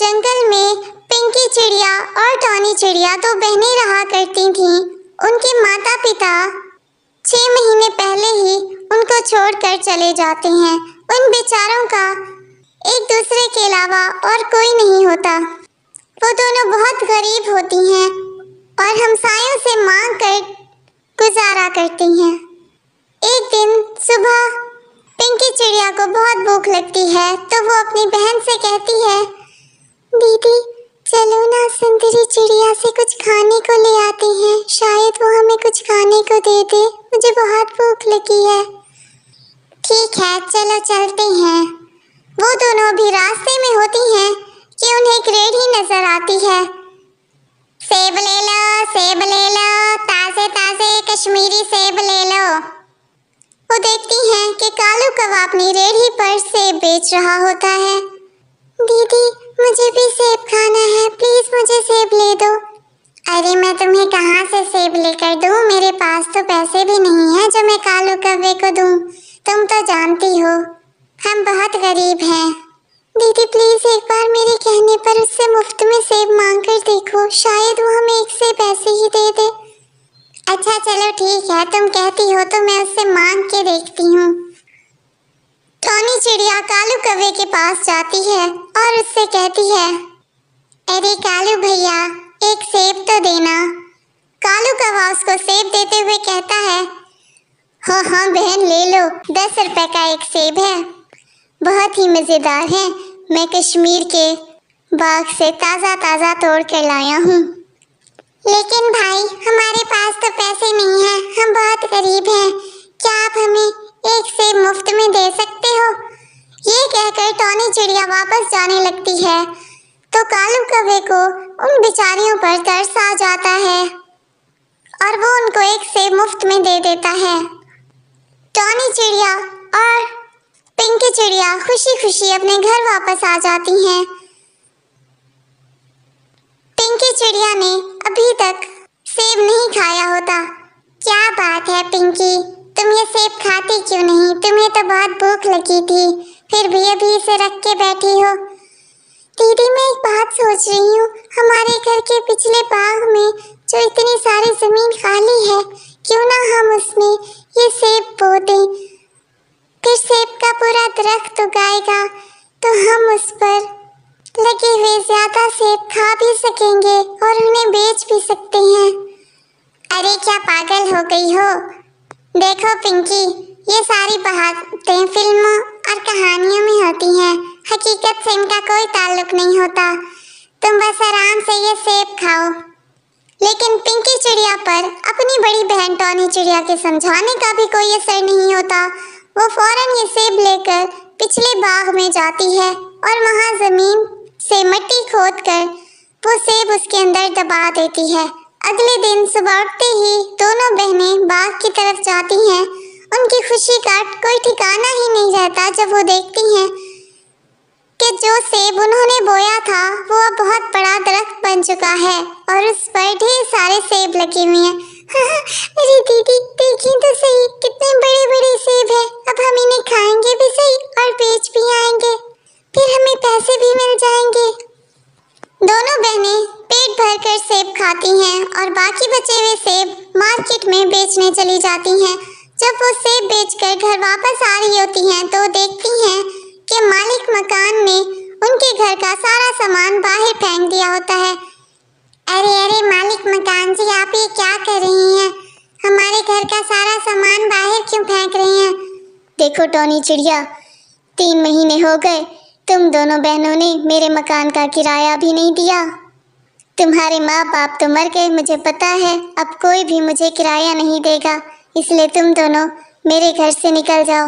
جنگل میں پنکی چڑیا اور ٹانی چڑیا دو بہنیں رہا کرتی تھیں۔ ان کے ماتا پتا 6 مہینے پہلے ہی ان کو چھوڑ کر چلے جاتے ہیں۔ ان بیچاروں کا ایک دوسرے کے علاوہ اور کوئی نہیں ہوتا۔ وہ دونوں بہت غریب ہوتی ہیں اور ہمسایوں سے مانگ کر گزارا کرتی ہیں۔ ایک دن صبح پنکی چڑیا کو بہت بھوک لگتی ہے تو وہ اپنی بہن سے کہتی ہے، دیدی چلو نا سندری چڑیا سے کچھ کھانے کو لے آتے ہیں، شاید وہ ہمیں کچھ کھانے کو دے دے، مجھے بہت بھوک لگی ہے۔ ٹھیک ہے چلو چلتے ہیں۔ وہ دونوں بھی راستے میں ہوتی ہیں کہ انہیں ایک ریڑھی نظر آتی ہے۔ سیب لے لو، سیب لے لو، تازے تازے کشمیری سیب لے لو۔ وہ دیکھتی ہیں کہ کالو کوا اپنی ریڑھی پر سیب بیچ رہا ہوتا ہے۔ دیدی مجھے بھی سیب کھانا ہے، پلیز مجھے سیب لے دو۔ ارے میں تمہیں کہاں سے سیب لے کر دوں، میرے پاس تو پیسے بھی نہیں ہیں جو میں کالو کوے کو دوں، تم تو جانتی ہو ہم بہت غریب ہیں۔ دیدی پلیز ایک بار میرے کہنے پر اس سے مفت میں سیب مانگ کر دیکھو، شاید وہ ہمیں ایک سیب ایسے ہی دے دے۔ اچھا چلو ٹھیک ہے، تم کہتی ہو تو میں اس سے مانگ کے دیکھتی ہوں۔ ٹانی چڑیا کالو کوے کے پاس جاتی ہے اور اس سے کہتی ہے، ارے کالو بھیا ایک سیب تو دینا۔ کالو کوا اس کو سیب دیتے ہوئے کہتا ہے، ہاں ہاں بہن لے لو، 10 روپے کا ایک سیب ہے، بہت ہی مزیدار ہے، میں کشمیر کے باغ سے تازہ تازہ توڑ کر لایا ہوں۔ لیکن بھائی ہمارے پاس تو پیسے نہیں ہیں، ہم بہت غریب ہیں، کیا آپ ہمیں ایک سیب مفت میں دے سکتے ہو؟ یہ کہہ کر ٹانی چڑیا واپس جانے لگتی ہے تو کالو کوے کو ان بیچاریوں پر ترس آ جاتا ہے اور وہ ان کو ایک سیب مفت میں دے دیتا ہے۔ ٹانی چڑیا اور پنکی چڑیا خوشی خوشی اپنے گھر واپس آ جاتی ہیں۔ پنکی چڑیا نے ابھی تک سیب نہیں کھایا ہوتا۔ کیا بات ہے پنکی، تم یہ سیب کھاتی کیوں نہیں؟ تمہیں تو بہت بھوک لگی تھی، پھر بھی ابھی اسے رکھ کے بیٹھی ہو۔ دیدی میں ایک بات سوچ رہی ہوں، ہمارے گھر کے پچھلے باغ میں جو اتنی ساری زمین خالی ہے، کیوں نہ ہم اس میں یہ سیب بو دیں؟ پھر سیب کا پورا درخت اگائے گا تو ہم اس پر لگے ہوئے زیادہ سیب کھا بھی سکیں گے اور انہیں بیچ بھی سکتے ہیں۔ ارے کیا پاگل ہو گئی ہو؟ دیکھو پنکی، یہ ساری باتیں فلموں اور کہانیوں میں ہوتی ہیں، حقیقت سے ان کا کوئی تعلق نہیں ہوتا، تم بس آرام سے یہ سیب کھاؤ۔ لیکن پنکی چڑیا پر اپنی بڑی بہن ٹانی چڑیا کے سمجھانے کا بھی کوئی اثر نہیں ہوتا۔ وہ فوراً یہ سیب لے کر پچھلے باغ میں جاتی ہے اور وہاں زمین سے مٹی کھود کر وہ سیب اس کے اندر دبا دیتی ہے۔ اگلے دن صبح اٹھتے ہی دونوں بہنیں باغ کی طرف جاتی ہیں۔ ان کی خوشی کا کوئی ٹھکانہ ہی نہیں رہتا جب وہ دیکھتی ہیں کہ جو سیب انہوں نے بویا تھا وہ اب بہت بڑا درخت بن چکا ہے اور اس پر ڈھیر سارے سیب لگے ہوئے ہیں۔ ارے دیدی دیکھیں تو صحیح، کتنے بڑے بڑے سیب ہیں، اب ہم انہیں کھائیں گے بھی صحیح اور بیچ بھی آئیں گے، پھر ہمیں پیسے بھی مل جائیں گے۔ دونوں بہنیں پیٹ بھر کر سیب کھاتی ہیں اور باقی بچے ہوئے سیب مارکیٹ میں بیچنے چلی جاتی ہیں۔ جب وہ سیب بیچ کر گھر واپس آ رہی ہوتی ہیں تو دیکھتی ہیں کہ مالک مکان نے ان کے گھر کا سارا سامان باہر پھینک دیا ہوتا ہے۔ ارے مالک مکان جی، آپ یہ کیا کر رہی ہیں؟ ہمارے گھر کا سارا سامان باہر کیوں پھینک رہی ہیں؟ دیکھو ٹانی چڑیا، 3 مہینے ہو گئے تم دونوں بہنوں نے میرے مکان کا کرایہ بھی نہیں دیا۔ تمہارے ماں باپ تو مر گئے، مجھے پتا ہے، اب کوئی بھی مجھے کرایہ نہیں دے گا، اس لیے تم دونوں میرے گھر سے نکل جاؤ۔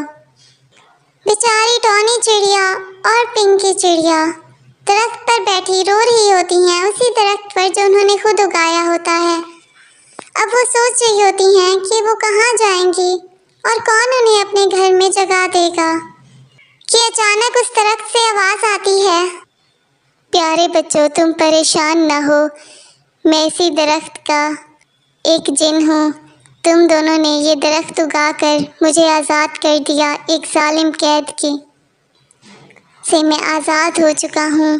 بیچاری ٹانی چڑیا اور پنکی چڑیا درخت پر بیٹھی رو رہی ہوتی ہیں، اسی درخت پر جو انہوں نے خود اگایا ہوتا ہے۔ اب وہ سوچ رہی ہوتی ہیں کہ وہ کہاں جائیں گی اور کون انہیں اپنے گھر میں جگہ دے گا کہ اچانک اس درخت سے آواز آتی ہے، پیارے بچوں تم پریشان نہ ہو، میں اسی درخت کا ایک جن ہوں، تم دونوں نے یہ درخت اگا کر مجھے آزاد کر دیا، ایک ظالم قید سے میں آزاد ہو چکا ہوں۔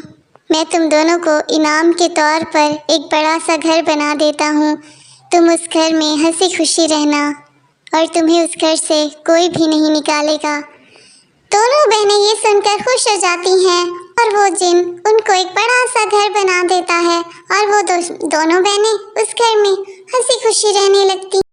میں تم دونوں کو انعام کے طور پر ایک بڑا سا گھر بنا دیتا ہوں۔ تم اس گھر میں ہنسی خوشی رہنا اور تمہیں اس گھر سے کوئی بھی نہیں نکالے گا۔ دونوں بہنیں یہ سن کر خوش ہو جاتی ہیں اور وہ جن ان کو ایک بڑا سا گھر بنا دیتا ہے اور وہ دونوں بہنیں اس گھر میں ہنسی خوشی رہنے لگتی ہیں۔